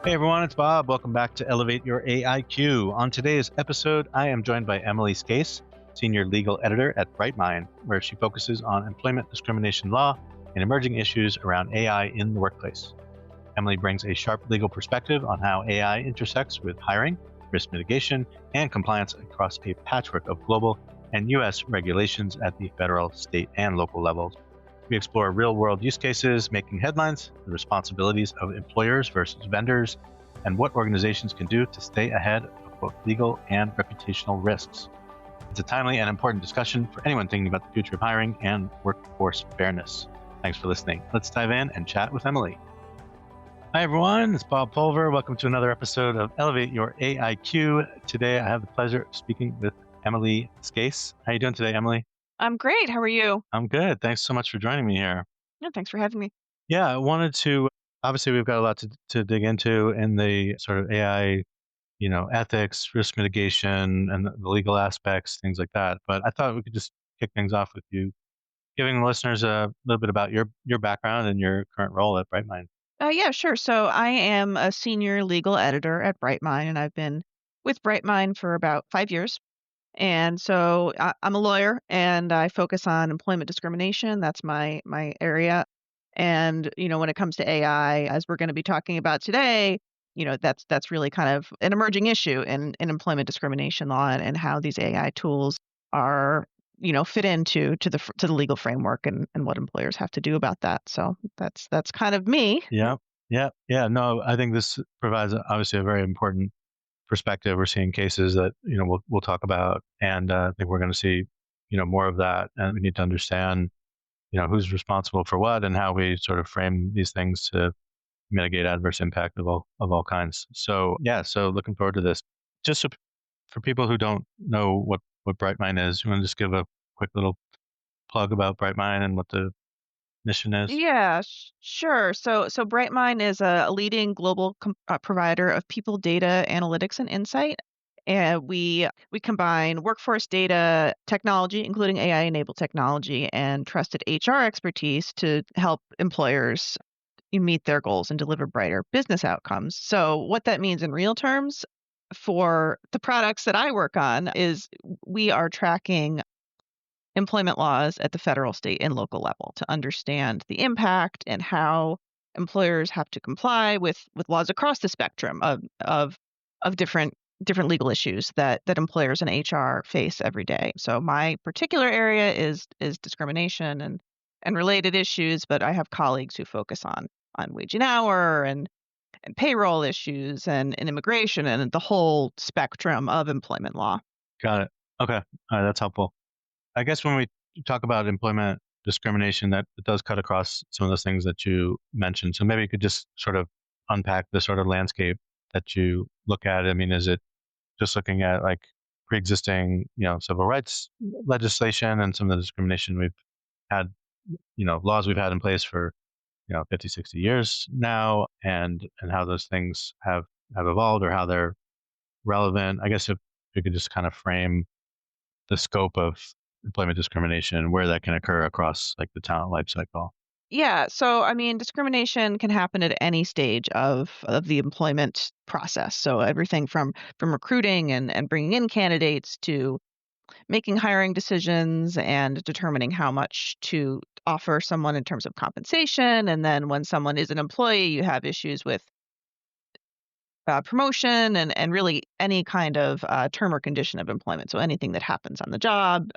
Hey everyone, it's Bob. Welcome back to Elevate Your AIQ. On today's episode, I am joined by Emily Scace, Senior Legal Editor at Brightmine, where she focuses on employment discrimination law and emerging issues around AI in the workplace. Emily brings a sharp legal perspective on how AI intersects with hiring, risk mitigation, and compliance across a patchwork of global and U.S. regulations at the federal, state, and local levels. We explore real-world use cases making headlines, the responsibilities of employers versus vendors, and what organizations can do to stay ahead of both legal and reputational risks. It's a timely and important discussion for anyone thinking about the future of hiring and workforce fairness. Thanks for listening. Let's dive in and chat with Emily. Hi everyone, it's Bob Pulver. Welcome to another episode of Elevate Your AIQ. Today I have the pleasure of speaking with Emily Scace. How are you doing today, Emily? I'm great. How are you? I'm good. Thanks so much for joining me here. Yeah, thanks for having me. Yeah, I wanted to obviously we've got a lot to dig into in the sort of AI, ethics, risk mitigation, and the legal aspects, things like that. But I thought we could just kick things off with you giving the listeners a little bit about your background and your current role at Brightmine. Yeah, sure. So I am a senior legal editor at Brightmine, and I've been with Brightmine for about 5 years. And so I'm a lawyer, and I focus on employment discrimination. That's my area. And when it comes to AI, as we're going to be talking about today, that's really kind of an emerging issue in employment discrimination law and how these AI tools are fit into to the legal framework and what employers have to do about that. So that's kind of me. Yeah, yeah. No, I think this provides obviously a very important perspective. We're seeing cases that we'll talk about, and I think we're going to see more of that, and we need to understand who's responsible for what and how we sort of frame these things to mitigate adverse impact of all kinds. So yeah, so looking forward to this. Just so, for people who don't know what Brightmine is, you want to just give a quick little plug about Brightmine and what the mission is? Yeah, sure. So Brightmine is a leading global provider of people data analytics and insight. And we combine workforce data technology, including AI-enabled technology, and trusted HR expertise to help employers meet their goals and deliver brighter business outcomes. So what that means in real terms for the products that I work on is we are tracking employment laws at the federal, state, and local level to understand the impact and how employers have to comply with laws across the spectrum of different legal issues that employers and HR face every day. So my particular area is discrimination and related issues, but I have colleagues who focus on wage and hour and payroll issues and immigration and the whole spectrum of employment law. Got it. Okay, all right, that's helpful. I guess when we talk about employment discrimination, that it does cut across some of those things that you mentioned. So maybe you could just sort of unpack the sort of landscape that you look at. I mean, is it just looking at like pre-existing, civil rights legislation and some of the discrimination we've had, laws we've had in place for, 50, 60 years now, and how those things have evolved or how they're relevant? I guess if you could just kind of frame the scope of employment discrimination, where that can occur across like the talent life cycle. Yeah, so I mean, discrimination can happen at any stage of the employment process. So everything from recruiting and bringing in candidates to making hiring decisions and determining how much to offer someone in terms of compensation. And then when someone is an employee, you have issues with promotion and really any kind of term or condition of employment. So anything that happens on the job,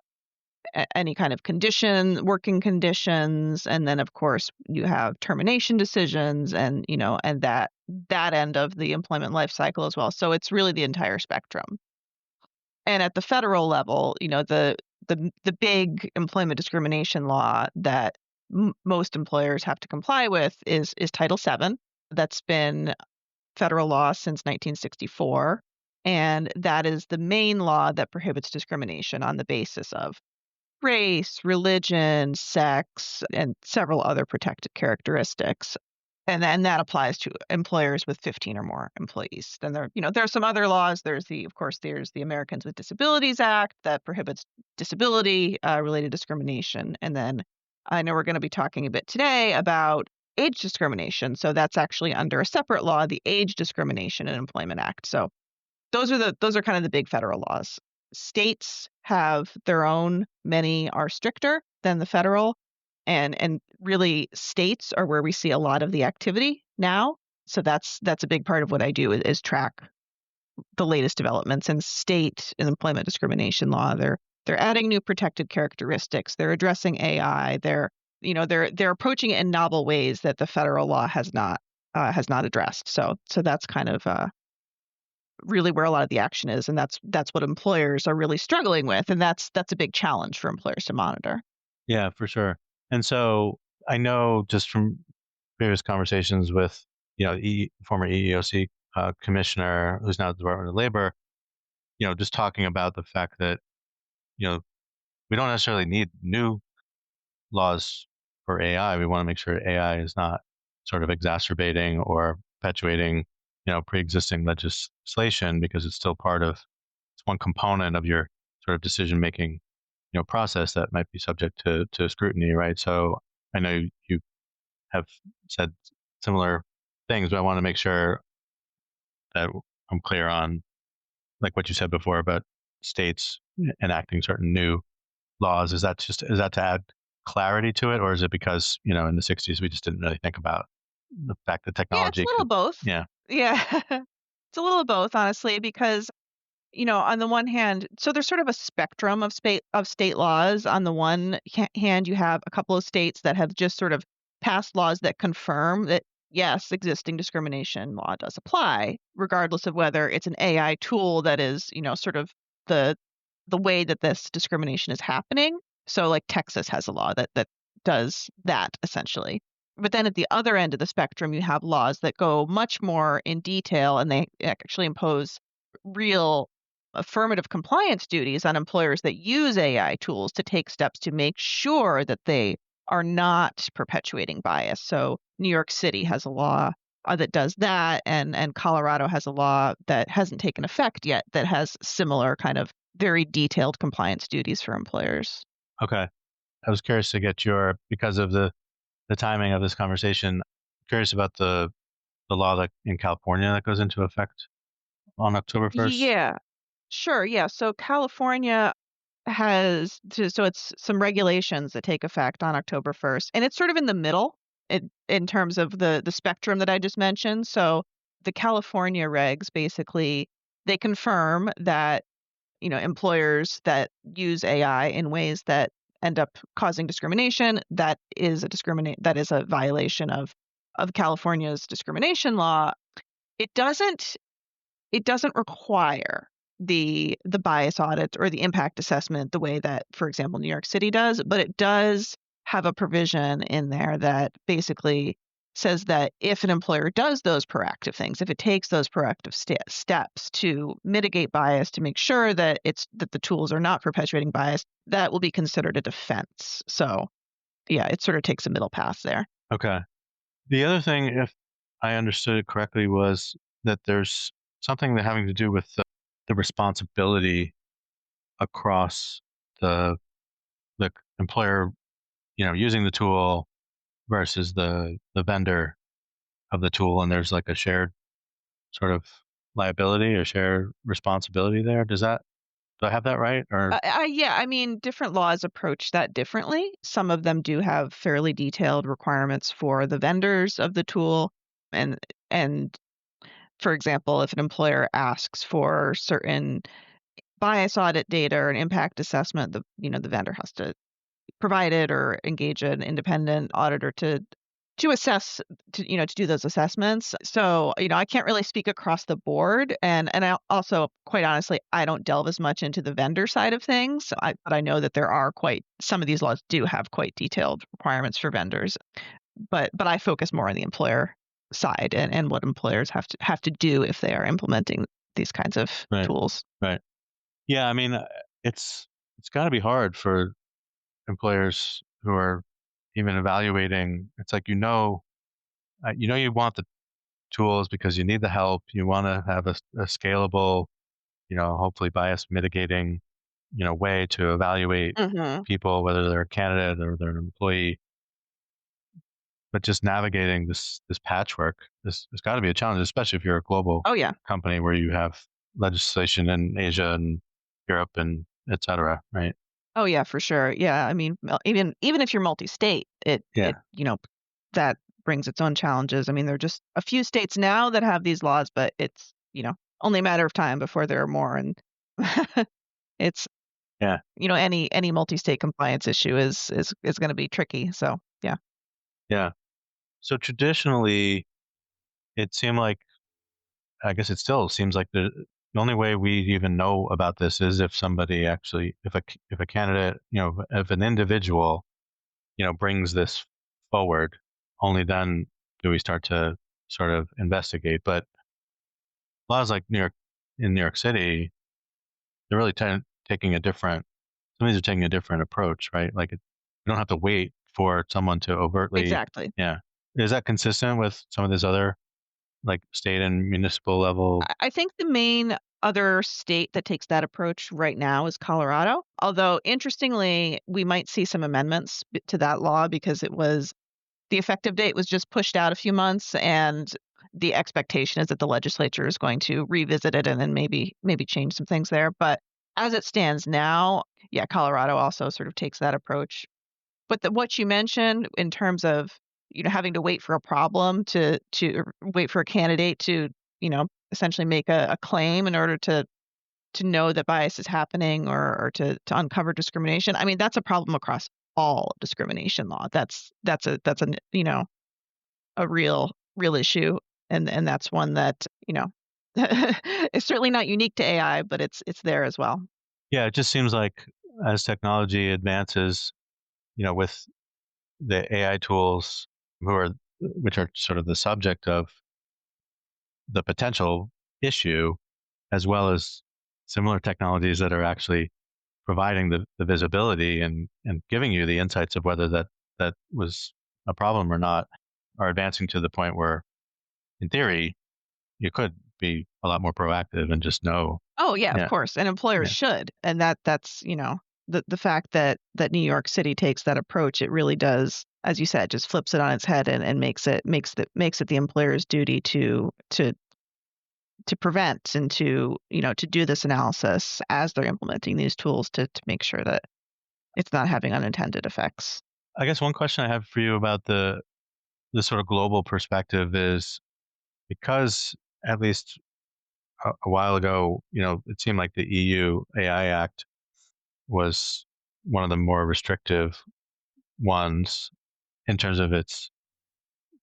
any kind of condition, working conditions, and then of course you have termination decisions and that end of the employment life cycle as well. So it's really the entire spectrum. And at the federal level, the big employment discrimination law that most employers have to comply with is Title VII. That's been federal law since 1964. And that is the main law that prohibits discrimination on the basis of race, religion, sex, and several other protected characteristics. And then that applies to employers with 15 or more employees. Then there are some other laws. Of course, there's the Americans with Disabilities Act that prohibits disability related discrimination. And then I know we're going to be talking a bit today about age discrimination. So that's actually under a separate law, the Age Discrimination and Employment Act. So those are kind of the big federal laws. States have their own, many are stricter than the federal, and really states are where we see a lot of the activity now. So that's a big part of what I do is track the latest developments in state and employment discrimination law. They're adding new protected characteristics. They're addressing AI. They're approaching it in novel ways that the federal law has not addressed. So that's kind of really where a lot of the action is, and that's what employers are really struggling with, and that's a big challenge for employers to monitor. Yeah, for sure. And so I know just from previous conversations with former EEOC commissioner who's now at the Department of Labor, just talking about the fact that you know we don't necessarily need new laws for AI. We want to make sure AI is not sort of exacerbating or perpetuating pre-existing legislation, because it's still it's one component of your sort of decision making process that might be subject to scrutiny, right? So I know you have said similar things, but I want to make sure that I'm clear on like what you said before about states enacting certain new laws. Is that to add clarity to it, or is it because in the 60s we just didn't really think about the fact that Yeah, it's a technology little could? both. Yeah. Yeah. It's a little of both, honestly, because on the one hand, so there's sort of a spectrum of state laws. On the one hand, you have a couple of states that have just sort of passed laws that confirm that yes, existing discrimination law does apply, regardless of whether it's an AI tool that is, sort of the way that this discrimination is happening. So like Texas has a law that does that essentially. But then at the other end of the spectrum, you have laws that go much more in detail, and they actually impose real affirmative compliance duties on employers that use AI tools to take steps to make sure that they are not perpetuating bias. So New York City has a law that does that, and Colorado has a law that hasn't taken effect yet that has similar kind of very detailed compliance duties for employers. Okay. I was curious to get because of the timing of this conversation, curious about the law that in California that goes into effect on October 1st. Yeah, sure. Yeah. So California so it's some regulations that take effect on October 1st, and it's sort of in the middle in terms of the spectrum that I just mentioned. So the California regs basically they confirm that employers that use AI in ways that end up causing discrimination, that is a violation of California's discrimination law. It doesn't require the bias audit or the impact assessment the way that, for example, New York City does, but it does have a provision in there that basically says that if an employer does those proactive things, if it takes those proactive steps to mitigate bias, to make sure that the tools are not perpetuating bias, that will be considered a defense. So yeah, it sort of takes a middle path there. Okay. The other thing, if I understood it correctly, was that there's something that having to do with the responsibility across the employer, using the tool versus the vendor of the tool, and there's like a shared sort of liability or shared responsibility there. Do I have that right? Or Yeah, I mean, different laws approach that differently. Some of them do have fairly detailed requirements for the vendors of the tool, and and for example, if an employer asks for certain bias audit data or an impact assessment, the vendor has to provide it or engage an independent auditor to assess to do those assessments. So, I can't really speak across the board, and I also, quite honestly, I don't delve as much into the vendor side of things. But I know that there are quite some of these laws do have quite detailed requirements for vendors. But I focus more on the employer side and what employers have to do if they are implementing these kinds of right, tools. right. Yeah, I mean, it's got to be hard for employers who are even evaluating. It's like you want the tools because you need the help. You want to have a scalable, hopefully bias mitigating, way to evaluate Mhm. people, whether they're a candidate or they're an employee. but just navigating this patchwork, this got to be a challenge, especially if you're a global Oh yeah. company where you have legislation in Asia and Europe and et cetera, right? Oh yeah, for sure. Yeah, I mean, even if you're multi-state, it Yeah, that brings its own challenges. I mean, there are just a few states now that have these laws, but it's only a matter of time before there are more. And it's yeah, any multi-state compliance issue is going to be tricky. So yeah. yeah. So traditionally, it seemed like, I guess it still seems like the only way we even know about this is if somebody actually, if a candidate, if an individual, brings this forward, only then do we start to sort of investigate. But laws like in New York City, they're really taking a different. Some of these are taking a different approach, right? Like you don't have to wait for someone to overtly, Exactly. yeah. Is that consistent with some of these other like state and municipal level? I think the main other state that takes that approach right now is Colorado. Although interestingly, we might see some amendments to that law because the effective date was just pushed out a few months, and the expectation is that the legislature is going to revisit it and then maybe change some things there. But as it stands now, yeah, Colorado also sort of takes that approach. But what you mentioned in terms of having to wait for a problem to wait for a candidate to essentially make a claim in order to know that bias is happening or to uncover discrimination. I mean, that's a problem across all discrimination law. That's a real issue, and that's one that is certainly not unique to AI, but it's there as well. Yeah, it just seems like as technology advances, with the AI tools which are sort of the subject of the potential issue, as well as similar technologies that are actually providing the visibility and giving you the insights of whether that was a problem or not, are advancing to the point where, in theory, you could be a lot more proactive and just know. Oh yeah, of Yeah, course, and employers yeah, should, and that's the fact that New York City takes that approach, it really does, as you said, just flips it on its head and makes it the employer's duty to prevent and to do this analysis as they're implementing these tools to make sure that it's not having unintended effects. I guess one question I have for you about the sort of global perspective is, because at least a while ago, it seemed like the EU AI Act was one of the more restrictive ones in terms of its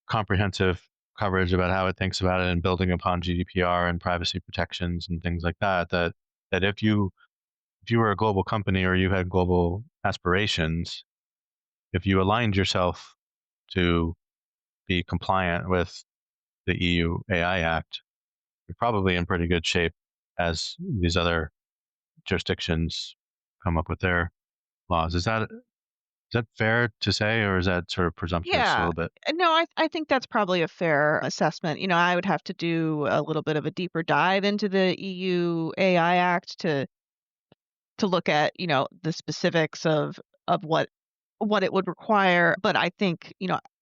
comprehensive coverage about how it thinks about it and building upon GDPR and privacy protections and things like that. That if you were a global company or you had global aspirations, if you aligned yourself to be compliant with the EU AI Act, you're probably in pretty good shape as these other jurisdictions come up with their laws. Is that fair to say, or is that sort of presumptuous a Yeah. little bit? No, I think that's probably a fair assessment. I would have to do a little bit of a deeper dive into the EU AI Act to look at, the specifics of what it would require. But I think,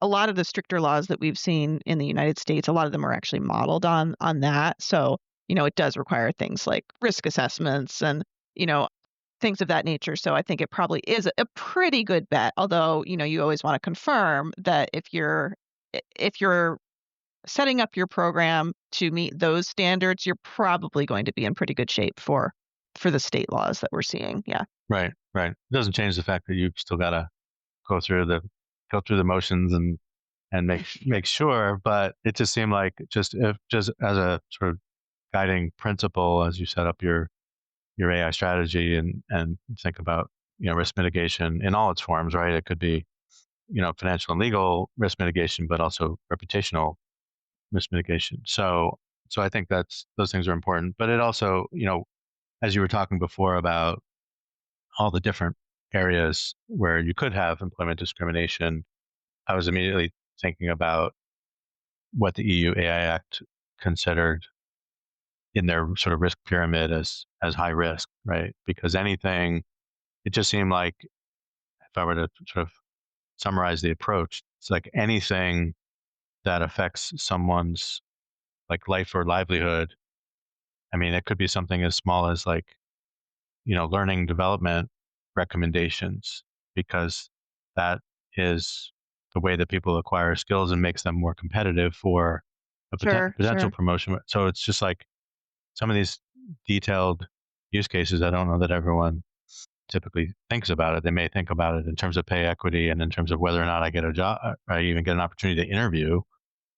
a lot of the stricter laws that we've seen in the United States, a lot of them are actually modeled on that. So, it does require things like risk assessments and, you know, things of that nature. So I think it probably is a pretty good bet. Although, you always want to confirm that if you're setting up your program to meet those standards, you're probably going to be in pretty good shape for the state laws that we're seeing. Yeah. Right, right. It doesn't change the fact that you've still got to go through the go through the motions and make sure. But it just seemed like, just as a sort of guiding principle as you set up your AI strategy and think about risk mitigation in all its forms. Right, it could be financial and legal risk mitigation, but also reputational risk mitigation. So I think those things are important. But it also, as you were talking before about all the different areas where you could have employment discrimination, I was immediately thinking about what the EU AI Act considered in their sort of risk pyramid as high risk, right? Because anything, it just seemed like, if I were to sort of summarize the approach, It's like anything that affects someone's like life or livelihood. I mean, it could be something as small as like, learning development recommendations, because that is the way that people acquire skills and makes them more competitive for a Sure, potential sure. promotion. So it's just like some of these detailed use cases. I don't know that everyone typically thinks about it. They may think about it in terms of pay equity and in terms of whether or not I get a job, I even get an opportunity to interview,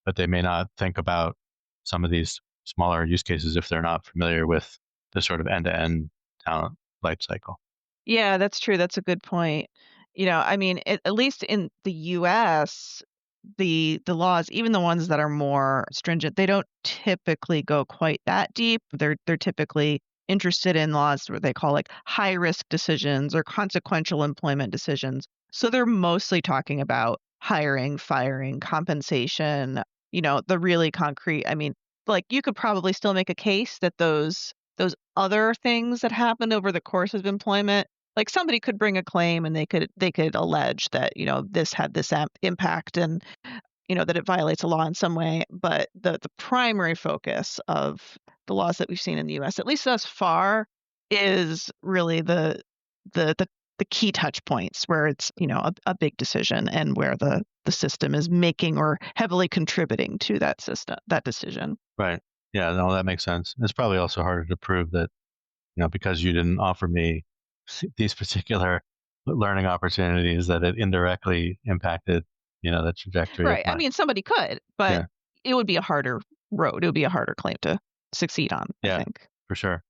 but they may not think about some of these smaller use cases if they're not familiar with the sort of end-to-end talent life cycle. Yeah, that's true. That's a good point. I mean, at least in the US, the laws, even the ones that are more stringent, they don't typically go quite that deep. They're typically interested in laws where they call like high risk decisions or consequential employment decisions. So they're mostly talking about hiring, firing, compensation, the really concrete. I mean, like you could probably still make a case that those other things that happened over the course of employment, like somebody could bring a claim and they could allege that, this had this impact and that it violates a law in some way. But the primary focus of the laws that we've seen in the US, at least thus far, is really the the key touch points where it's, a big decision and where the system is making or heavily contributing to that decision. Right. Yeah, no, that makes sense. It's probably also harder to prove that, because you didn't offer me these particular learning opportunities, that it indirectly impacted, the trajectory of Right. I my, mean, somebody could, but yeah, it would be a harder road. It would be a harder claim to succeed on, I yeah, think. for sure.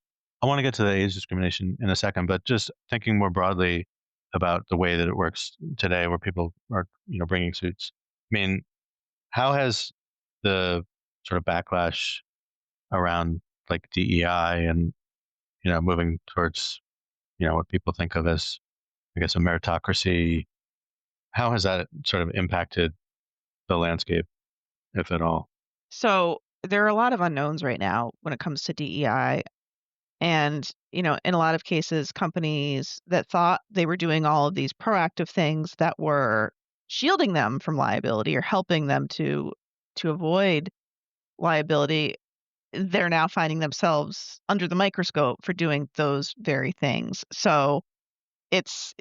I want to get to the age discrimination in a second, but just thinking more broadly about the way that it works today, where people are, bringing suits. I mean, how has the sort of backlash around like DEI and, moving towards, what people think of as, I guess, a meritocracy, how has that sort of impacted the landscape, if at all? So there are a lot of unknowns right now when it comes to DEI. And, in a lot of cases, companies that thought they were doing all of these proactive things that were shielding them from liability or helping them to avoid liability, they're now finding themselves under the microscope for doing those very things. So it's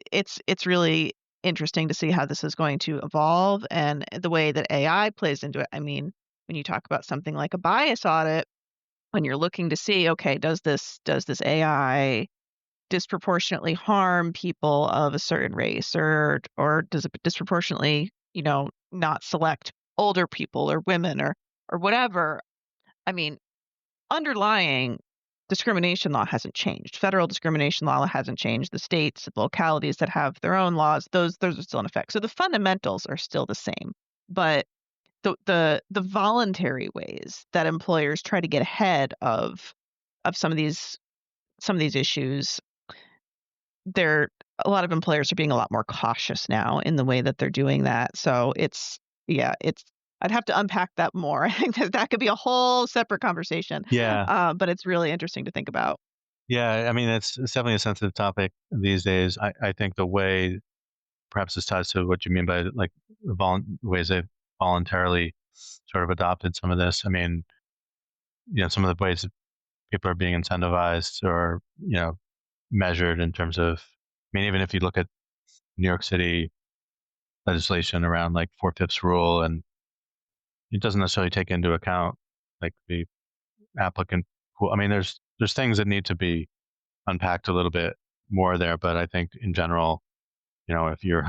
really interesting to see how this is going to evolve and the way that AI plays into it. I mean, when you talk about something like a bias audit, when you're looking to see, okay, does this AI disproportionately harm people of a certain race, or does it disproportionately, not select older people or women or whatever? I mean, underlying discrimination law hasn't changed. Federal discrimination law hasn't changed. The states, the localities that have their own laws, those are still in effect. So the fundamentals are still the same. But the voluntary ways that employers try to get ahead of some of these issues, they're a lot of employers are being a lot more cautious now in the way that they're doing that. So it's I'd have to unpack that more. I think that could be a whole separate conversation, Yeah. but it's really interesting to think about. Yeah. I mean, it's definitely a sensitive topic these days. I think the way perhaps this ties to what you mean by like the ways they've voluntarily sort of adopted some of this. I mean, some of the ways that people are being incentivized or, measured in terms of, I mean, even if you look at New York City legislation around like four-fifths rule, and it doesn't necessarily take into account like the applicant pool. I mean, there's things that need to be unpacked a little bit more there, but I think in general, if you're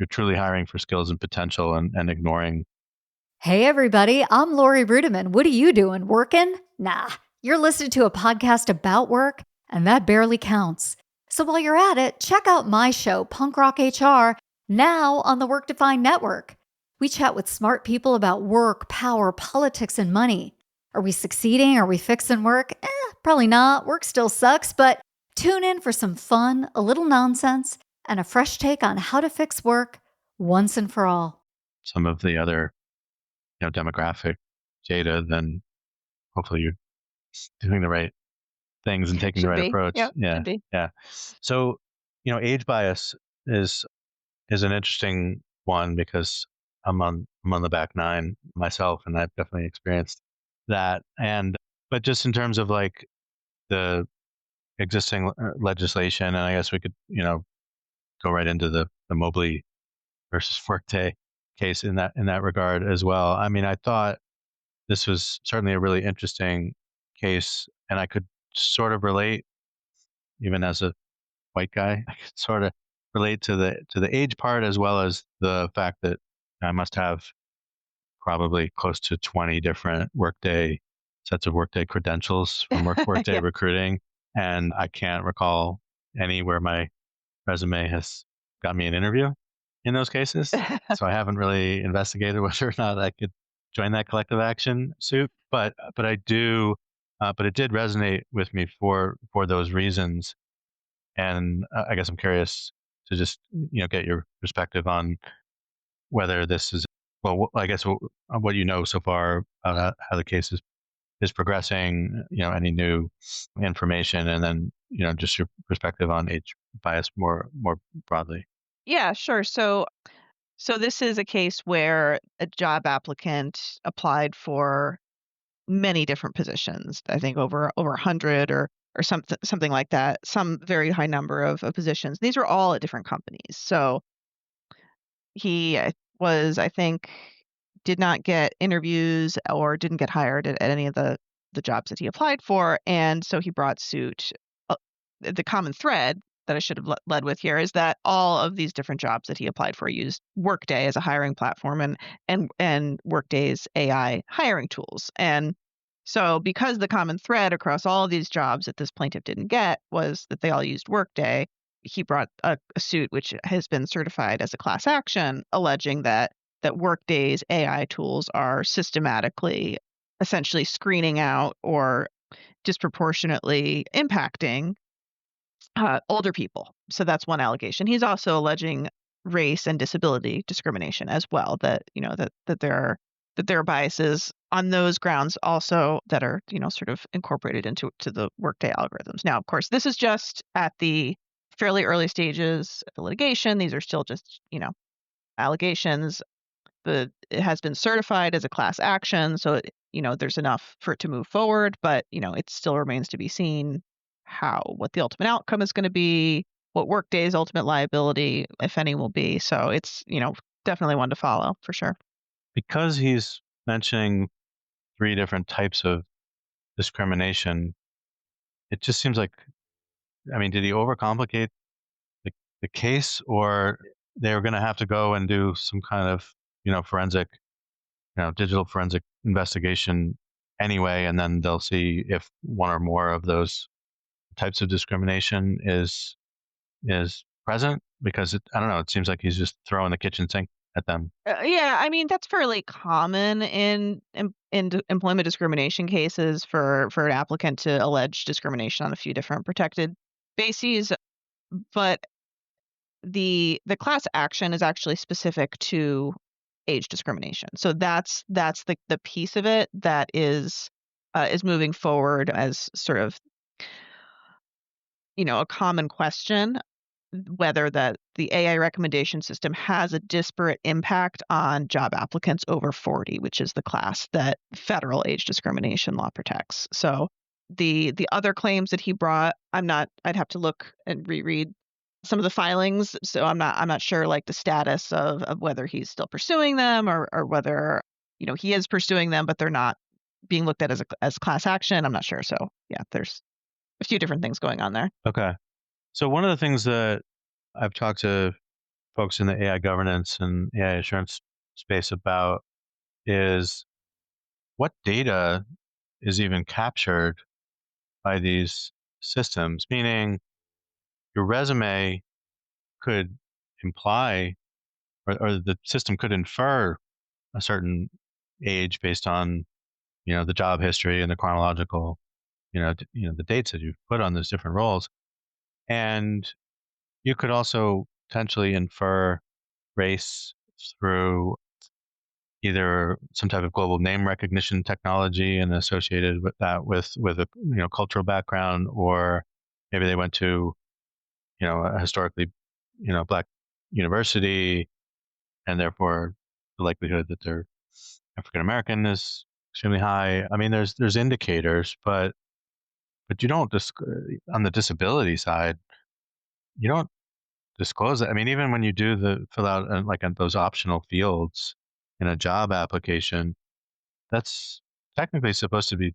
truly hiring for skills and potential, and ignoring. Hey, everybody, I'm Lori Rudiman. What are you doing? Working? Nah, you're listening to a podcast about work, and that barely counts. So while you're at it, check out my show, Punk Rock HR, now on the Work Defined Network. We chat with smart people about work, power, politics, and money. Are we succeeding? Are we fixing work? Probably not. Work still sucks, but tune in for some fun, a little nonsense, and a fresh take on how to fix work once and for all. Some of the other, demographic data, then hopefully you're doing the right things and taking the Should right be. approach. Yep, Yeah, should be. yeah. So, age bias is an interesting one because I'm on the back nine myself, and I've definitely experienced that. But just in terms of like the existing legislation, and I guess we could go right into the Mobley versus Workday case in that regard as well. I mean, I thought this was certainly a really interesting case, and I could sort of relate, even as a white guy, I could sort of relate to the age part, as well as the fact that I must have probably close to 20 different Workday sets of Workday credentials from Workday Yeah. recruiting, and I can't recall any where my resume has got me an interview in those cases. So I haven't really investigated whether or not I could join that collective action suit, but I do, but it did resonate with me for those reasons. And I guess I'm curious to just get your perspective on whether this is, well, I guess what you know so far about how the case is progressing, any new information, and then just your perspective on age bias more broadly. Yeah, sure. So this is a case where a job applicant applied for many different positions. I think over 100 or something like that. Some very high number of positions. These were all at different companies. So he was, I think, did not get interviews or didn't get hired at any of the jobs that he applied for, and so he brought suit. The common thread that I should have led with here is that all of these different jobs that he applied for used Workday as a hiring platform and Workday's AI hiring tools. And so because the common thread across all of these jobs that this plaintiff didn't get was that they all used Workday, he brought a suit which has been certified as a class action, alleging that Workday's AI tools are systematically essentially screening out or disproportionately impacting older people. So that's one allegation. He's also alleging race and disability discrimination as well. That there are biases on those grounds also that are sort of incorporated into the Workday algorithms. Now, of course, this is just at the fairly early stages of the litigation. These are still just allegations. It has been certified as a class action, so there's enough for it to move forward. But it still remains to be seen what the ultimate outcome is going to be, what Workday's ultimate liability, if any, will be. So it's definitely one to follow for sure. Because he's mentioning 3 different types of discrimination, it just seems like, I mean, did he overcomplicate the case, or they're going to have to go and do some kind of forensic, digital forensic investigation anyway, and then they'll see if one or more of those types of discrimination is present? Because I don't know, it seems like he's just throwing the kitchen sink at them. Yeah, I mean that's fairly common in employment discrimination cases for an applicant to allege discrimination on a few different protected bases, but the class action is actually specific to age discrimination. So that's the piece of it that is moving forward as sort of a common question, whether the AI recommendation system has a disparate impact on job applicants over 40, which is the class that federal age discrimination law protects. So the other claims that he brought, I'd have to look and reread some of the filings. So I'm not sure like the status of whether he's still pursuing them or whether he is pursuing them, but they're not being looked at as class action. I'm not sure. So yeah, there's a few different things going on there. Okay. So one of the things that I've talked to folks in the AI governance and AI assurance space about is what data is even captured by these systems, meaning your resume could imply, or the system could infer a certain age based on, the job history and the chronological, the dates that you've put on those different roles. And you could also potentially infer race through either some type of global name recognition technology and associated with that with a cultural background, or maybe they went to a historically Black university and therefore the likelihood that they're African American is extremely high. I mean, there's indicators, but you don't on the disability side, you don't disclose it. I mean, even when you do fill out like on those optional fields in a job application, that's technically supposed to be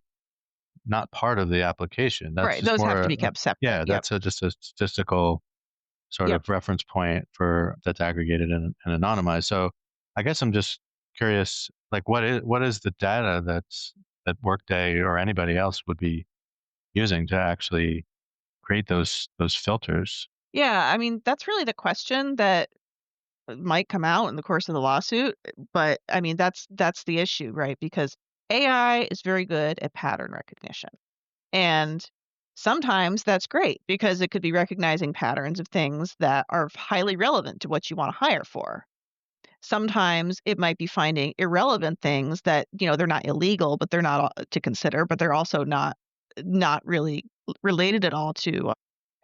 not part of the application. That's Right. just Those have to more, be kept separate. yeah, Yep. that's just a statistical sort Yep. of reference point for that's aggregated and anonymized. So I guess I'm just curious, like what is the data that Workday or anybody else would be using to actually create those filters? Yeah. I mean, that's really the question that might come out in the course of the lawsuit. But I mean, that's the issue, right? Because AI is very good at pattern recognition. And sometimes that's great because it could be recognizing patterns of things that are highly relevant to what you want to hire for. Sometimes it might be finding irrelevant things that, they're not illegal, but they're not to consider, but they're also not really related at all to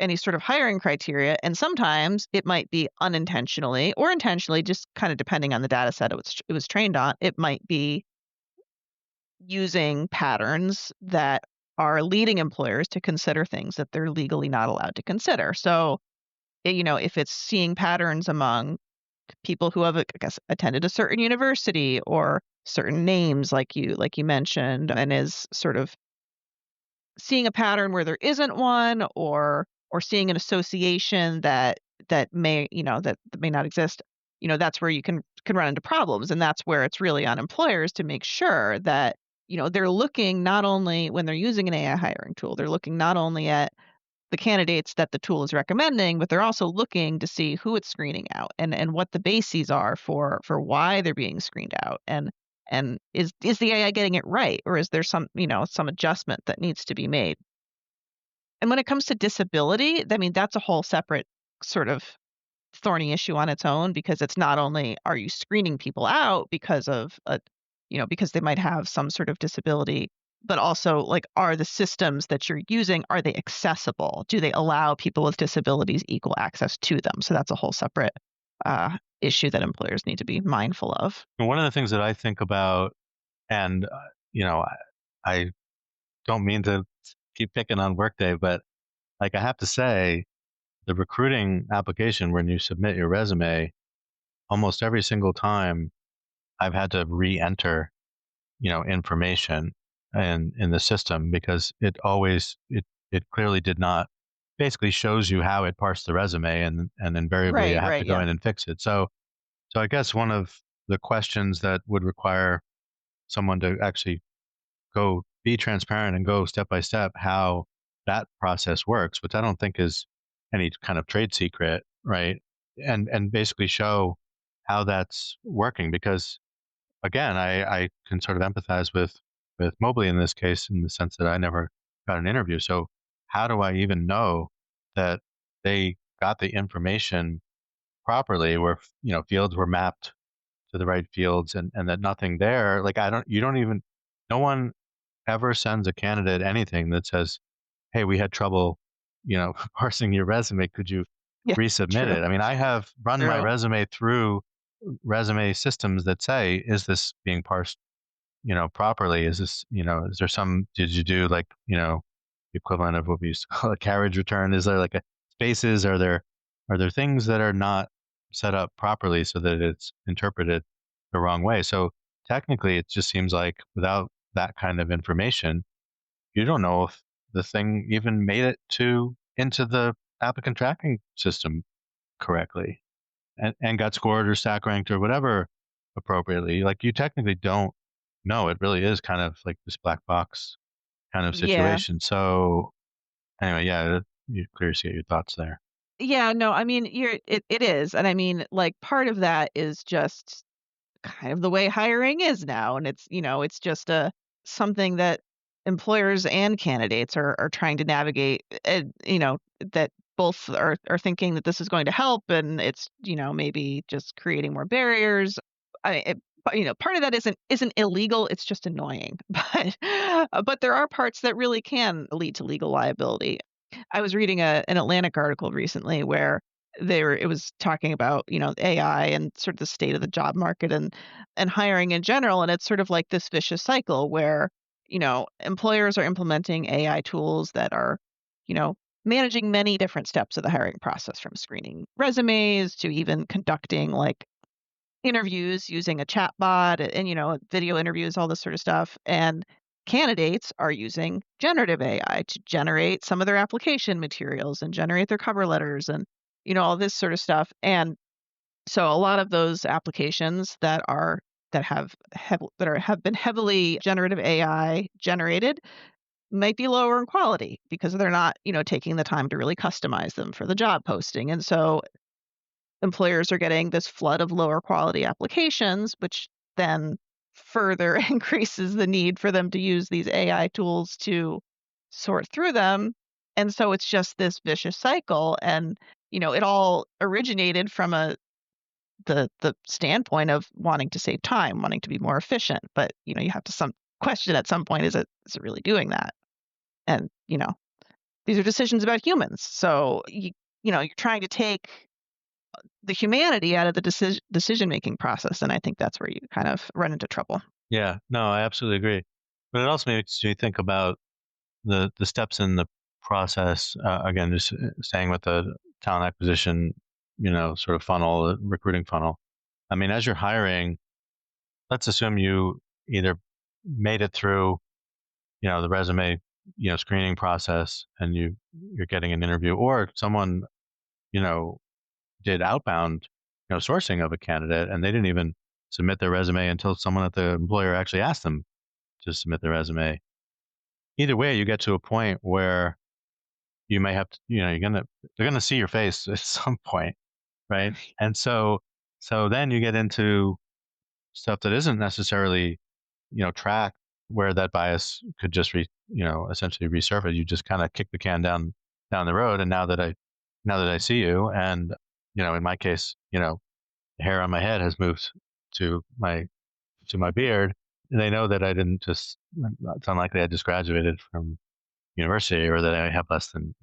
any sort of hiring criteria. And sometimes it might be unintentionally or intentionally, just kind of depending on the data set it was trained on. It might be using patterns that are leading employers to consider things that they're legally not allowed to consider. So, if it's seeing patterns among people who have, I guess, attended a certain university or certain names, like you mentioned, and is sort of seeing a pattern where there isn't one, or seeing an association that may that may not exist, that's where you can run into problems, and that's where it's really on employers to make sure that they're looking not only when they're using an AI hiring tool, they're looking not only at the candidates that the tool is recommending, but they're also looking to see who it's screening out and what the bases are for why they're being screened out. And is the AI getting it right, or is there some adjustment that needs to be made? And when it comes to disability, I mean, that's a whole separate sort of thorny issue on its own, because it's not only are you screening people out because of because they might have some sort of disability, but also, like, are the systems that you're using, are they accessible? Do they allow people with disabilities equal access to them? So that's a whole separate issue that employers need to be mindful of. And one of the things that I think about, and you know, I don't mean to keep picking on Workday, but like I have to say, the recruiting application when you submit your resume, almost every single time I've had to re-enter, information in the system because it clearly did not basically shows you how it parsed the resume and invariably I Right, have to right, go yeah. in and fix it. So I guess one of the questions that would require someone to actually go be transparent and go step by step how that process works, which I don't think is any kind of trade secret, right? And basically show how that's working because again, I can sort of empathize with Mobley in this case in the sense that I never got an interview. So how do I even know that they got the information properly where fields were mapped to the right fields and that nothing there like you don't even no one ever sends a candidate anything that says, "Hey, we had trouble, parsing your resume. Could you Yeah, resubmit true, it?" I mean, I have run my true. resume through resume systems that say, "Is this being parsed, properly? Is this, is there some? Did you do like, the equivalent of what we used to call a carriage return? Is there like a spaces? Are there things that are not set up properly so that it's interpreted the wrong way?" So technically, it just seems like without that kind of information, you don't know if the thing even made it into the applicant tracking system correctly and got scored or stack ranked or whatever appropriately. Like you technically don't know. It really is kind of like this black box kind of Yeah. situation. So anyway, yeah, you're curious to get your thoughts there. Yeah, no, I mean, it is. And I mean, like, part of that is just kind of the way hiring is now, and it's just something that employers and candidates are trying to navigate, and that both are thinking that this is going to help, and it's maybe just creating more barriers. But part of that isn't illegal, it's just annoying. But there are parts that really can lead to legal liability. I was reading an Atlantic article recently where it was talking about, AI and sort of the state of the job market and hiring in general. And it's sort of like this vicious cycle where, employers are implementing AI tools that are, you know, managing many different steps of the hiring process, from screening resumes to even conducting like interviews using a chat bot and, video interviews, all this sort of stuff. And candidates are using generative AI to generate some of their application materials and generate their cover letters and, all this sort of stuff. And so a lot of those applications that have been heavily generative AI generated might be lower in quality because they're not, taking the time to really customize them for the job posting. And so employers are getting this flood of lower quality applications, which then further increases the need for them to use these AI tools to sort through them. And so it's just this vicious cycle. And, it all originated from the standpoint of wanting to save time, wanting to be more efficient. But, you have to some question at some point, is it really doing that? And, these are decisions about humans. So you're trying to take the humanity out of the decision-making process. And I think that's where you kind of run into trouble. Yeah, no, I absolutely agree. But it also makes you think about the steps in the process. Again, just staying with the talent acquisition, sort of funnel, the recruiting funnel. I mean, as you're hiring, let's assume you either made it through, the resume, screening process, and you're getting an interview, or someone, you know, did outbound, sourcing of a candidate, and they didn't even submit their resume until someone at the employer actually asked them to submit their resume. Either way, you get to a point where you may have to, they're gonna see your face at some point, right? And so then you get into stuff that isn't necessarily, tracked, where that bias could just essentially resurface. You just kind of kick the can down the road. And now that I see you, and in my case, the hair on my head has moved to my beard, and they know that I didn't just. It's unlikely I just graduated from university, or that I have less than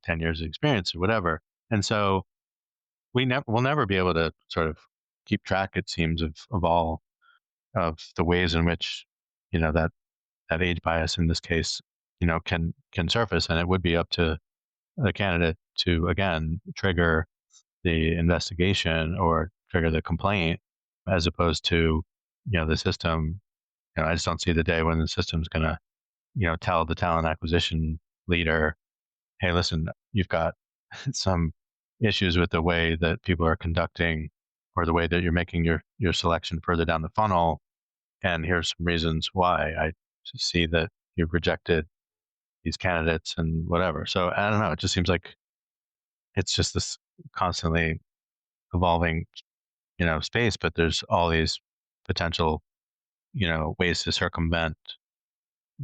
10 years of experience or whatever. And so we'll never be able to sort of keep track, it seems, of all of the ways in which that age bias in this case can surface. And it would be up to the candidate to, again, trigger the investigation or trigger the complaint, as opposed to the system. I just don't see the day when the system's going to tell the talent acquisition leader, hey, listen, you've got some issues with the way that people are conducting, or the way that you're making your selection further down the funnel, and here's some reasons why. I see that you've rejected these candidates and whatever. So I don't know. It just seems like it's just this constantly evolving, space, but there's all these potential, ways to circumvent,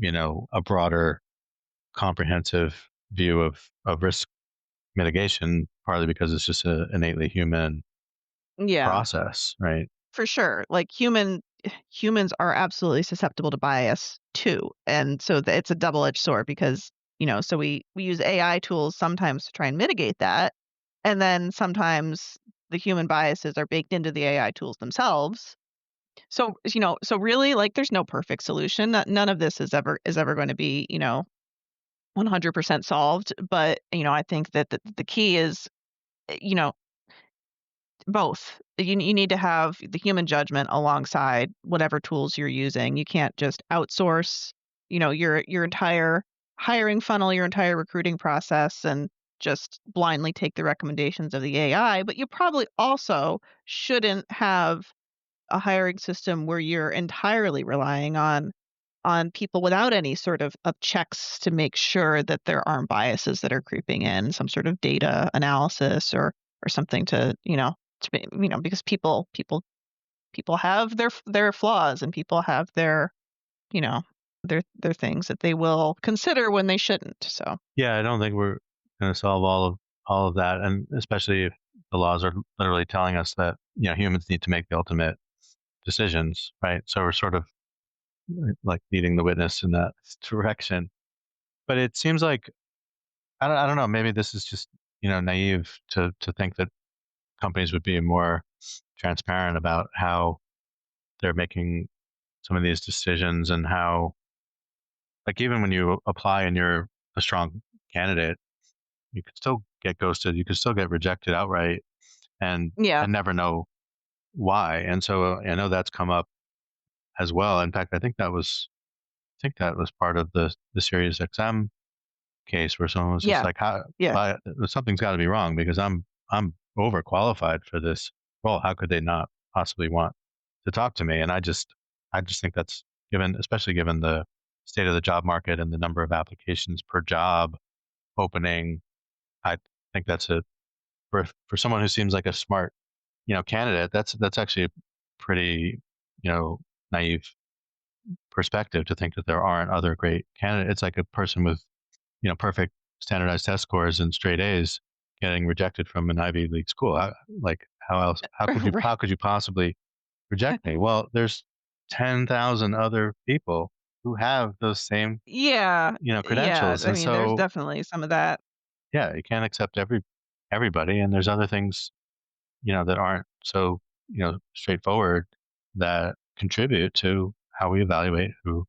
a broader, comprehensive view of risk mitigation, partly because it's just an innately human Yeah, process, right? for sure. Like humans are absolutely susceptible to bias too. And so it's a double-edged sword because, so we use AI tools sometimes to try and mitigate that. And then sometimes the human biases are baked into the AI tools themselves. So, so really, like, there's no perfect solution. None of this is ever going to be, 100% solved. But, I think that the key is, you know, both. You need to have the human judgment alongside whatever tools you're using. You can't just outsource, your entire hiring funnel, your entire recruiting process, and just blindly take the recommendations of the AI. But you probably also shouldn't have a hiring system where you're entirely relying on people without any sort of checks to make sure that there aren't biases that are creeping in, some sort of data analysis or something because people have their flaws, and people have you know their things that they will consider when they shouldn't. So Yeah, I don't think we're going to solve all of that, and especially if the laws are literally telling us that humans need to make the ultimate decisions, right? So we're sort of like leading the witness in that direction. But it seems like I don't know. Maybe this is just naive to think that companies would be more transparent about how they're making some of these decisions and how, like, even when you apply and you're a strong candidate, you could still get ghosted. You could still get rejected outright and Yeah. never know why. And so I know that's come up as well. In fact, I think that was part of the SiriusXM case where someone was just Yeah. like, "How? Yeah. Something's got to be wrong because I'm overqualified for this role. How could they not possibly want to talk to me?" And I just think that's especially given the state of the job market and the number of applications per job opening. I think that's for someone who seems like a smart, candidate. That's actually a pretty, naive perspective to think that there aren't other great candidates. It's like a person with, perfect standardized test scores and straight A's getting rejected from an Ivy League school. Like, how else? Right. How could you possibly reject me? Well, there's 10,000 other people who have those same, Yeah. Yeah. credentials, I and mean, there's so definitely some of that. yeah, you can't accept everybody, and there's other things, that aren't so, straightforward that contribute to how we evaluate who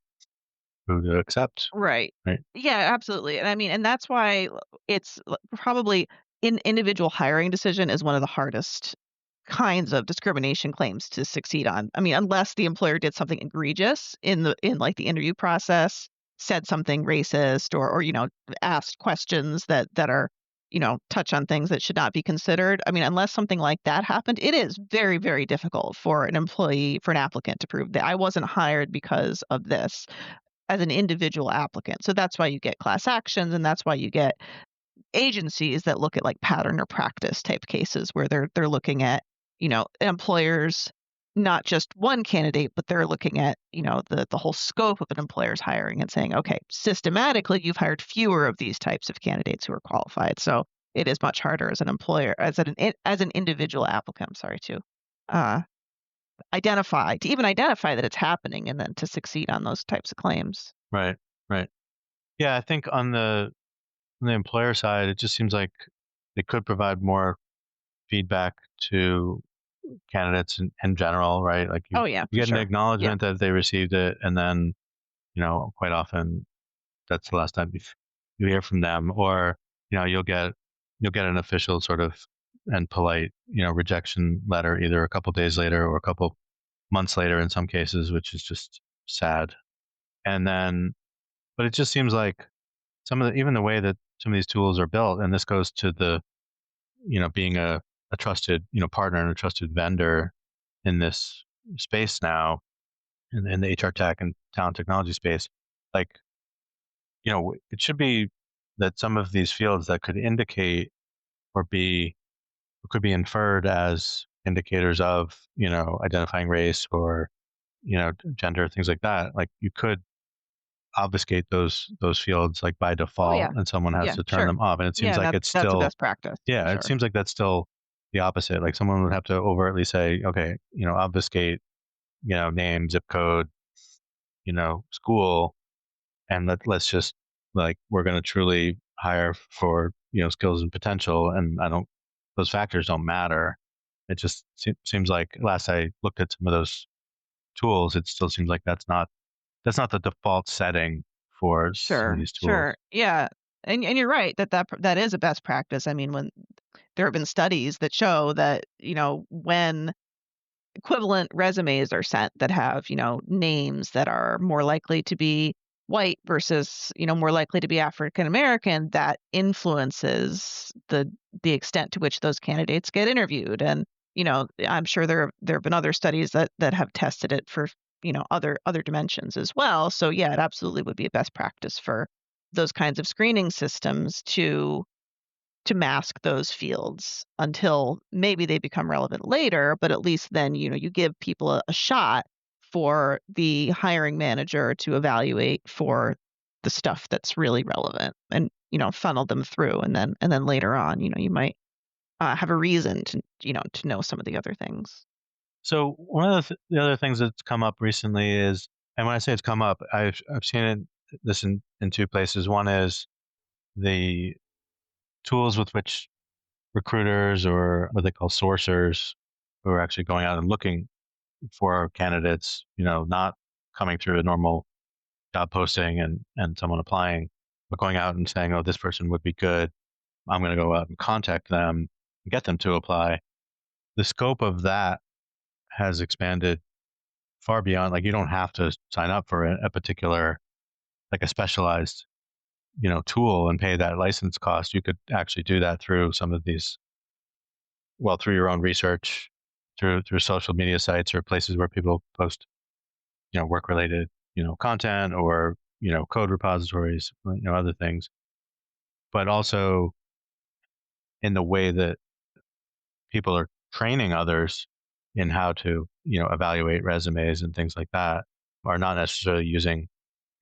to accept, Right. right? Yeah, absolutely. And I mean, and that's why it's probably individual hiring decision is one of the hardest kinds of discrimination claims to succeed on. I mean, unless the employer did something egregious in like the interview process, said something racist or asked questions that are, touch on things that should not be considered. I mean, unless something like that happened, it is very, very difficult for an applicant to prove that I wasn't hired because of this as an individual applicant. So that's why you get class actions and that's why you get agencies that look at like pattern or practice type cases where they're looking at, employers, not just one candidate, but they're looking at, the whole scope of an employer's hiring and saying, okay, systematically you've hired fewer of these types of candidates who are qualified. So it is much harder as an employer, as an individual applicant, I'm sorry, uh, to even identify that it's happening and then to succeed on those types of claims. Right, right. Yeah, I think on the employer side, it just seems like they could provide more feedback to candidates in general, right? Like Oh yeah, you for get an sure. Yeah. acknowledgement that they received it, and then quite often that's the last time you hear from them, or you'll get an official sort of and polite rejection letter either a couple days later or a couple months later in some cases, which is just sad. And then, but it just seems like even the way that some of these tools are built, and this goes to the being a trusted partner and a trusted vendor in this space now in the HR tech and talent technology space, like it should be that some of these fields that could indicate or could be inferred as indicators of identifying race or gender, things like that, like you could obfuscate those fields like by Oh default yeah. and someone has Yeah, to turn sure. them off, and it seems Yeah, like it's that's a still, best practice for yeah, it sure. seems like that's still the opposite. Like someone would have to overtly say, okay, obfuscate name, zip code, school, and let's just, like, we're going to truly hire for skills and potential, and I don't those factors don't matter. It just seems like last I looked at some of those tools, it still seems like that's not the default setting for some of Sure, these tools. sure. Yeah. And you're right that is a best practice. I mean, when there have been studies that show that, when equivalent resumes are sent that have, names that are more likely to be white versus, more likely to be African American, that influences the extent to which those candidates get interviewed. And, I'm sure there have been other studies that have tested it for, other dimensions as well. So yeah, it absolutely would be a best practice for those kinds of screening systems to mask those fields until maybe they become relevant later, but at least then, you give people a shot for the hiring manager to evaluate for the stuff that's really relevant and, funnel them through. And then later on, you might have a reason to know some of the other things. So one of the other things that's come up recently is, and when I say it's come up, I've seen this in two places. One is the tools with which recruiters or what they call sourcers who are actually going out and looking for candidates, not coming through a normal job posting and someone applying, but going out and saying, oh, this person would be good. I'm going to go out and contact them and get them to apply. The scope of that has expanded far beyond, like, you don't have to sign up for a particular, like a specialized, tool and pay that license cost. You could actually do that through some of these, well, through your own research, through social media sites or places where people post, work related, content or, code repositories, other things, but also in the way that people are training others in how to, evaluate resumes and things like that are not necessarily using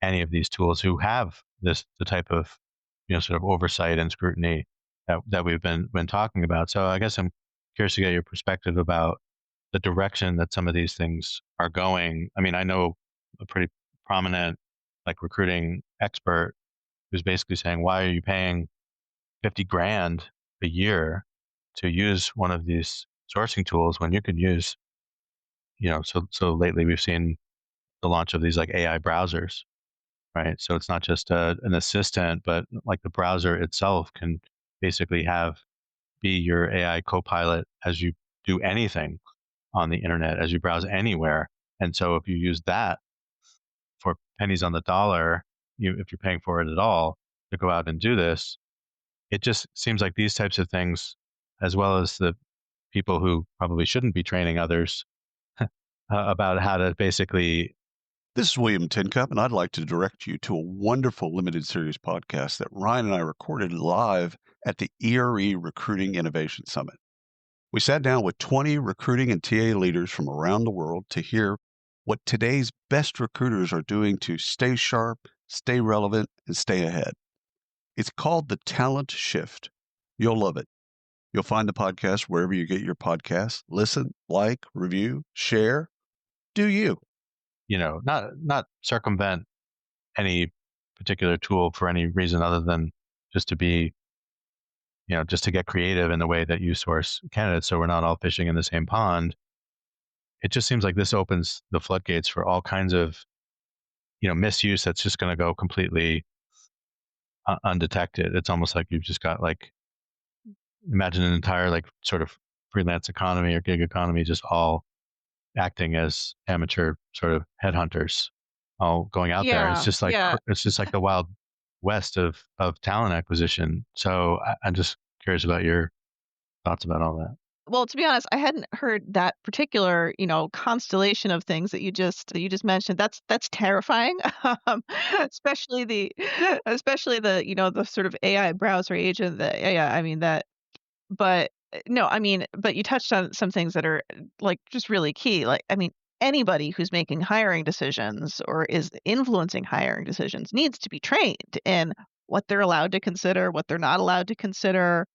any of these tools who have the type of, sort of oversight and scrutiny that we've been talking about. So I guess I'm curious to get your perspective about the direction that some of these things are going. I mean, I know a pretty prominent, like, recruiting expert who's basically saying, why are you paying 50 grand a year to use one of these sourcing tools when you can use, so lately we've seen the launch of these, like, AI browsers, right? So it's not just an assistant, but like the browser itself can basically be your AI co-pilot as you do anything on the internet, as you browse anywhere. And so if you use that for pennies on the dollar, if you're paying for it at all to go out and do this, it just seems like these types of things, as well as the people who probably shouldn't be training others about how to basically. This is William Tincup, and I'd like to direct you to a wonderful limited series podcast that Ryan and I recorded live at the ERE Recruiting Innovation Summit. We sat down with 20 recruiting and TA leaders from around the world to hear what today's best recruiters are doing to stay sharp, stay relevant, and stay ahead. It's called The Talent Shift. You'll love it. You'll find the podcast wherever you get your podcasts. Listen, like, review, share. Do you? Not circumvent any particular tool for any reason other than just to be, just to get creative in the way that you source candidates, so we're not all fishing in the same pond. It just seems like this opens the floodgates for all kinds of, misuse that's just going to go completely undetected. It's almost like you've just got, like, imagine an entire, like, sort of freelance economy or gig economy just all acting as amateur sort of headhunters, all going out there. It's just like the wild west of talent acquisition. So I'm just curious about your thoughts about all that. Well, to be honest, I hadn't heard that particular, constellation of things that you just mentioned. That's terrifying, um, especially the sort of AI browser agent. I mean that. But no, I mean, but you touched on some things that are, like, just really key. Like, I mean, anybody who's making hiring decisions or is influencing hiring decisions needs to be trained in what they're allowed to consider, what they're not allowed to consider.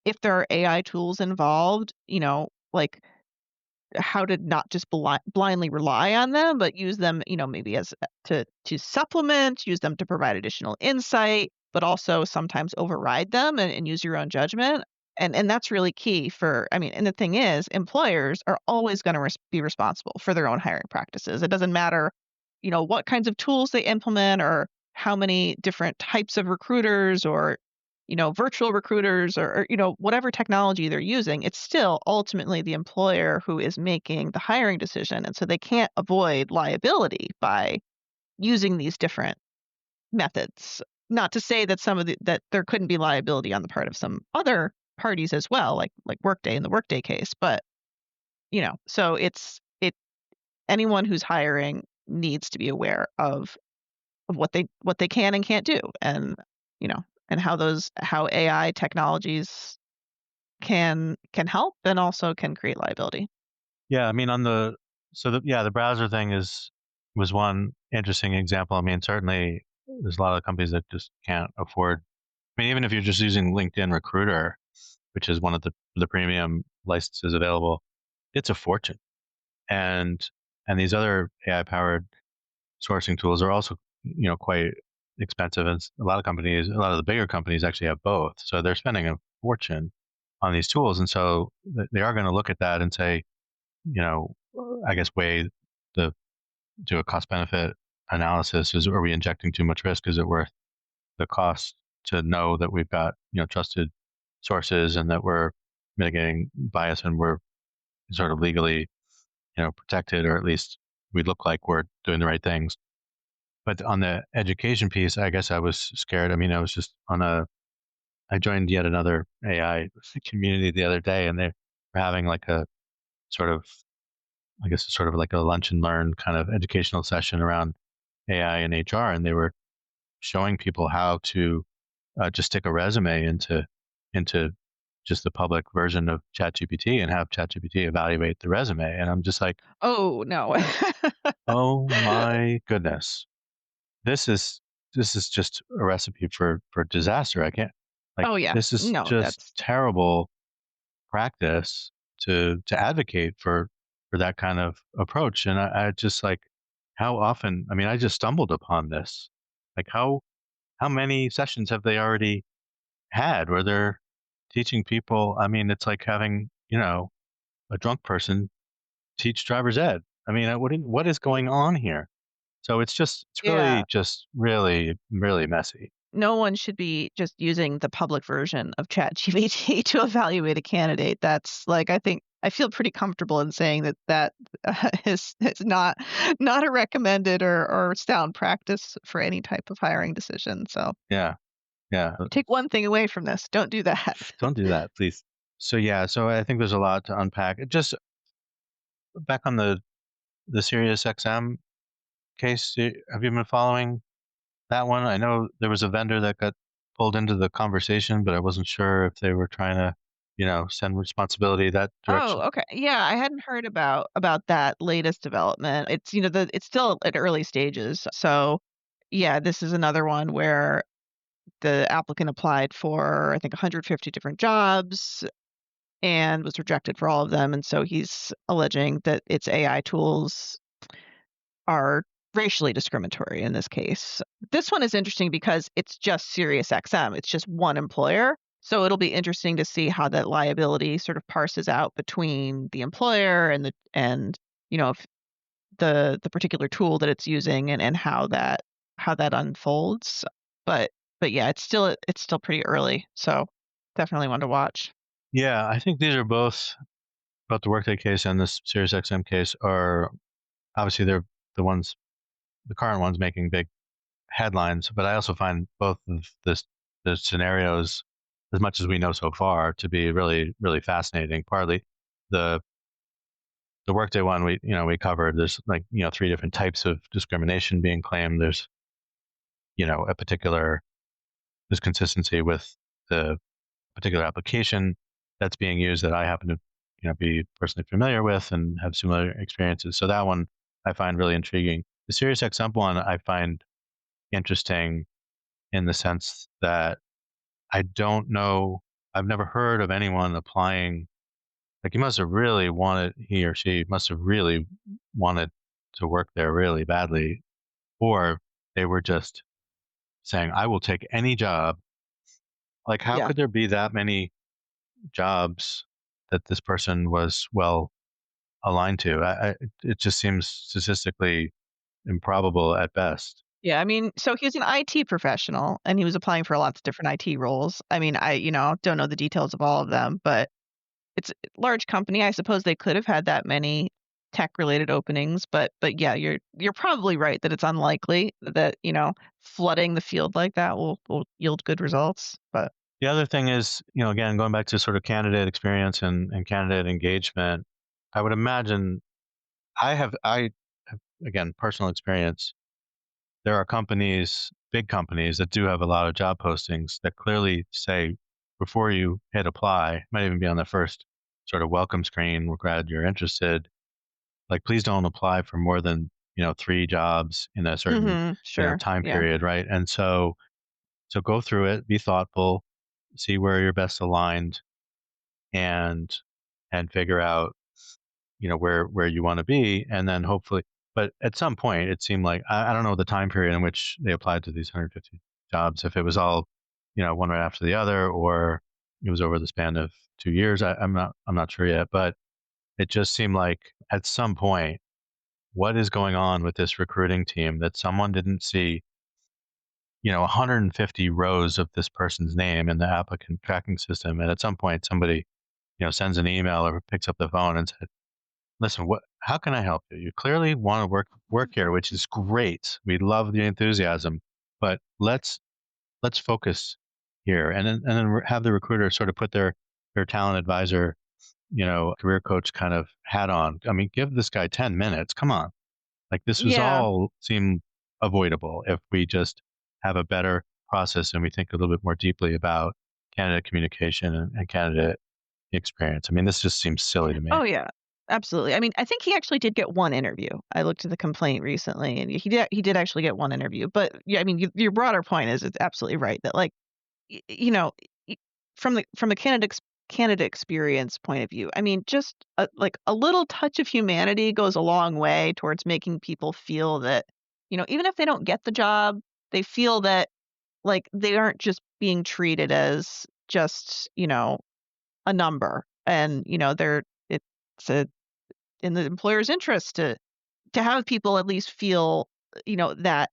If there are AI tools involved, like, how to not just blindly rely on them, but use them, maybe as to supplement, use them to provide additional insight, but also sometimes override them and use your own judgment. And that's really key and the thing is, employers are always going to be responsible for their own hiring practices. It doesn't matter, what kinds of tools they implement or how many different types of recruiters or, virtual recruiters or, whatever technology they're using. It's still ultimately the employer who is making the hiring decision. And so they can't avoid liability by using these different methods. Not to say that that there couldn't be liability on the part of some other parties as well, like Workday in the Workday case, but so anyone who's hiring needs to be aware of what they can and can't do, and and how AI technologies can help and also can create liability. Yeah, I mean, the browser thing was one interesting example. I mean, certainly there's a lot of companies that just can't afford. I mean, even if you're just using LinkedIn Recruiter, which is one of the premium licenses available, it's a fortune. And these other AI powered sourcing tools are also, quite expensive. And a lot of the bigger companies actually have both. So they're spending a fortune on these tools. And so they are going to look at that and say, I guess do a cost benefit analysis. Are we injecting too much risk? Is it worth the cost to know that we've got, trusted sources and that we're mitigating bias and we're sort of legally, protected, or at least we look like we're doing the right things. But on the education piece, I guess I was scared. I mean, I was just I joined yet another AI community the other day, and they're having like a sort of, I guess, sort of like a lunch and learn kind of educational session around AI and HR. And they were showing people how to just stick a resume into just the public version of ChatGPT and have ChatGPT evaluate the resume. And I'm just like, Oh, no. oh my goodness, this is just a recipe for disaster. I can't, like, Oh, yeah. this is No, just that's terrible practice to advocate for that kind of approach. And I just like, how often, I mean, I just stumbled upon this. Like, how many sessions have they already had where they're teaching people? I mean, it's like having, a drunk person teach driver's ed. I mean, what is going on here? So it's yeah. really just really, really messy. No one should be just using the public version of ChatGPT to evaluate a candidate. That's like, I feel pretty comfortable in saying that is not a recommended or sound practice for any type of hiring decision. So Yeah. Yeah. take one thing away from this. Don't do that. Don't do that, please. So yeah, so I think there's a lot to unpack. Just back on the SiriusXM case, have you been following that one? I know there was a vendor that got pulled into the conversation, but I wasn't sure if they were trying to, send responsibility that Oh, direction. okay. Yeah, I hadn't heard about that latest development. It's, it's still at early stages. So, yeah, this is another one where the applicant applied for, I think, 150 different jobs and was rejected for all of them. And so he's alleging that its AI tools are racially discriminatory in this case. This one is interesting because it's just SiriusXM. It's just one employer. So it'll be interesting to see how that liability sort of parses out between the employer and if the particular tool that it's using and how that unfolds. But yeah, it's still pretty early. So definitely one to watch. Yeah, I think these are both the Workday case and this SiriusXM case are obviously they're the current ones making big headlines, but I also find both of the scenarios, as much as we know so far, to be really, really fascinating. Partly the Workday one we covered. There's like, three different types of discrimination being claimed. There's, a particular disconsistency with the particular application that's being used that I happen to, be personally familiar with and have similar experiences. So that one I find really intriguing. The SiriusXM one I find interesting in the sense that I don't know, I've never heard of anyone applying. Like, he or she must have really wanted to work there really badly, or they were just saying, I will take any job. Like, how Yeah. could there be that many jobs that this person was well aligned to? It just seems statistically improbable at best. Yeah, I mean, so he was an IT professional and he was applying for lots of different IT roles. I mean, I, don't know the details of all of them, but it's a large company. I suppose they could have had that many tech related openings, but yeah, you're probably right that it's unlikely that, flooding the field like that will yield good results. But The other thing is, again, going back to sort of candidate experience and candidate engagement, I would imagine I have, again, personal experience. There are big companies that do have a lot of job postings that clearly say before you hit apply, might even be on the first sort of welcome screen, we're glad you're interested. Like, please don't apply for more than, 3 jobs in a certain, sure. time Yeah. period, right? And so go through it, be thoughtful, see where you're best aligned, and figure out, where you want to be, and then hopefully. But at some point, it seemed like I don't know the time period in which they applied to these 150 jobs. If it was all, one right after the other, or it was over the span of 2 years. I'm not sure yet, but it just seemed like at some point, what is going on with this recruiting team that someone didn't see, 150 rows of this person's name in the applicant tracking system. And at some point, somebody, sends an email or picks up the phone and said, listen, how can I help you? You clearly want to work here, which is great. We love the enthusiasm, but let's focus here. And then have the recruiter sort of put their talent advisor, career coach kind of hat on. I mean, give this guy 10 minutes. Come on. Like this was Yeah. all seem avoidable if we just have a better process and we think a little bit more deeply about candidate communication and candidate experience. I mean, this just seems silly to me. Oh yeah, absolutely. I mean, I think he actually did get one interview. I looked at the complaint recently, and he did actually get one interview. But yeah, I mean, your broader point is it's absolutely right that like from the candidate experience point of view, I mean, just like a little touch of humanity goes a long way towards making people feel that even if they don't get the job, they feel that like they aren't just being treated as just a number, and it's in the employer's interest to have people at least feel that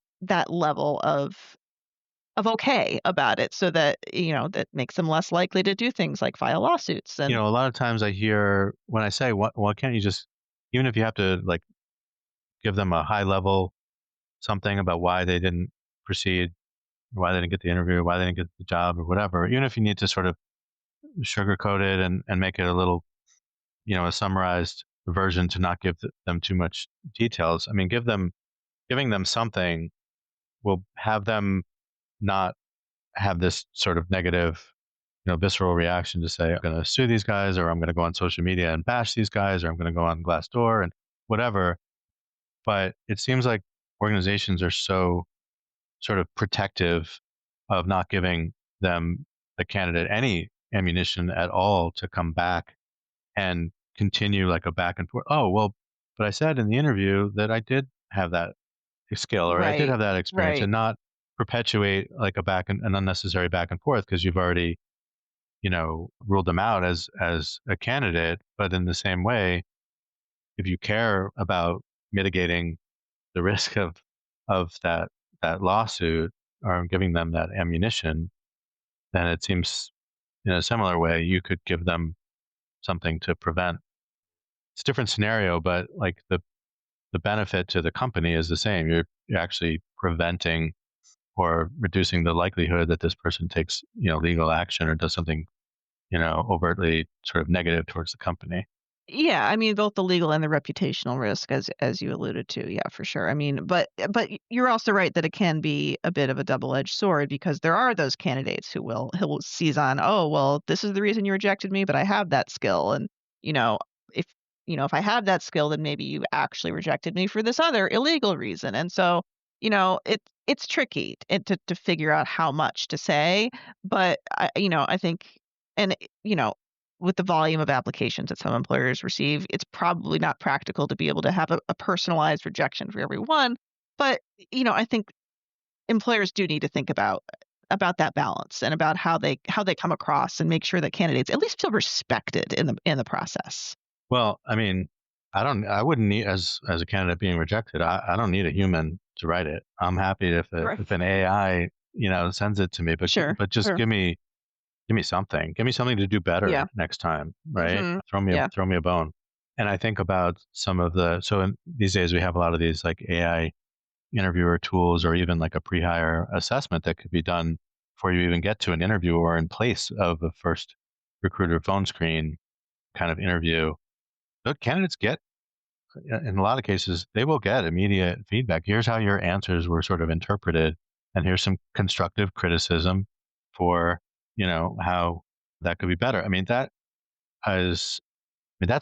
level of okay about it, so that that makes them less likely to do things like file lawsuits. And A lot of times I hear when I say, why can't you just, even if you have to like give them a high level something about why they didn't proceed, why they didn't get the interview, why they didn't get the job or whatever, even if you need to sort of sugarcoat it and make it a little, a summarized version to not give them too much details. I mean, giving them something will have them not have this sort of negative, visceral reaction to say, I'm going to sue these guys, or I'm going to go on social media and bash these guys, or I'm going to go on Glassdoor and whatever. But it seems like organizations are so sort of protective of not giving them, the candidate, any ammunition at all to come back and continue like a back and forth. Oh, well, but I said in the interview that I did have that skill, or I did have that experience, right. and not perpetuate like an unnecessary back and forth because you've already, ruled them out as a candidate. But in the same way, if you care about mitigating the risk of that lawsuit or giving them that ammunition, then it seems in a similar way you could give them something to prevent. It's a different scenario, but like the benefit to the company is the same. You're actually preventing or reducing the likelihood that this person takes, legal action or does something, overtly sort of negative towards the company. Yeah, I mean, both the legal and the reputational risk, as you alluded to. Yeah, for sure. I mean, but you're also right that it can be a bit of a double-edged sword, because there are those candidates who will seize on, oh, well, this is the reason you rejected me, but I have that skill, and if if I have that skill, then maybe you actually rejected me for this other illegal reason. And so it's tricky to figure out how much to say, but I think, and with the volume of applications that some employers receive, it's probably not practical to be able to have a personalized rejection for every one. But I think employers do need to think about that balance, and about how they come across, and make sure that candidates at least feel respected in the process. Well, I mean, I wouldn't need, as a candidate being rejected, I don't need a human to write it. I'm happy if Right. if an AI, sends it to me, but Sure, just sure. give me something. Give me something to do better Yeah. next time, right? Mhm. Throw Yeah. me a bone. And I think about some of these days we have a lot of these like AI interviewer tools, or even like a pre-hire assessment that could be done before you even get to an interview, or in place of a first recruiter phone screen kind of interview. The candidates get, in a lot of cases, they will get immediate feedback. Here's how your answers were sort of interpreted, and here's some constructive criticism for, how that could be better. I mean, that's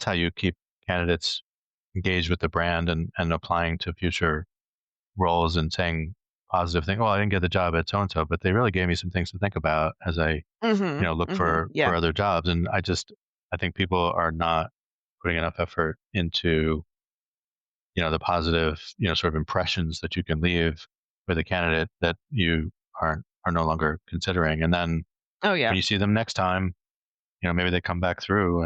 how you keep candidates engaged with the brand and applying to future roles and saying positive things. Well, I didn't get the job at so and so, but they really gave me some things to think about as I, Mhm. look Mhm. for Yeah. other jobs. And I think people are not putting enough effort into, the positive, sort of impressions that you can leave with a candidate that you are no longer considering. And then Oh yeah. when you see them next time, maybe they come back through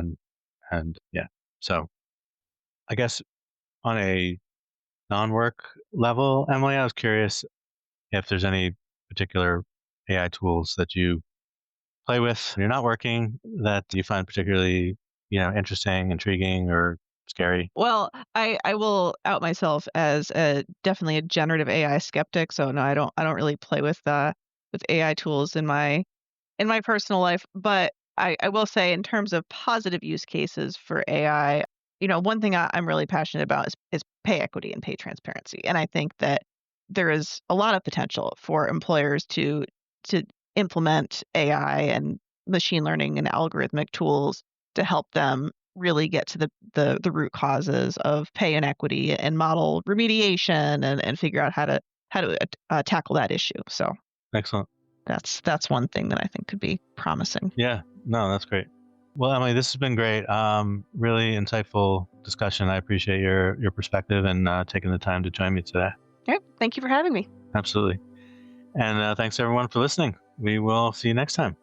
and yeah. So I guess on a non-work level, Emily, I was curious if there's any particular AI tools that you play with when you're not working that you find particularly, interesting, intriguing, or scary. Well, I will out myself as definitely a generative AI skeptic. So no, I don't really play with AI tools in my personal life. But I will say, in terms of positive use cases for AI, one thing I'm really passionate about is pay equity and pay transparency. And I think that there is a lot of potential for employers to implement AI and machine learning and algorithmic tools to help them really get to the root causes of pay inequity and model remediation and figure out how to tackle that issue. So Excellent. that's one thing that I think could be promising. Yeah, no, that's great. Well, Emily, this has been great. Really insightful discussion. I appreciate your perspective and taking the time to join me today. Yep. Thank you for having me. Absolutely. And thanks everyone for listening. We will see you next time.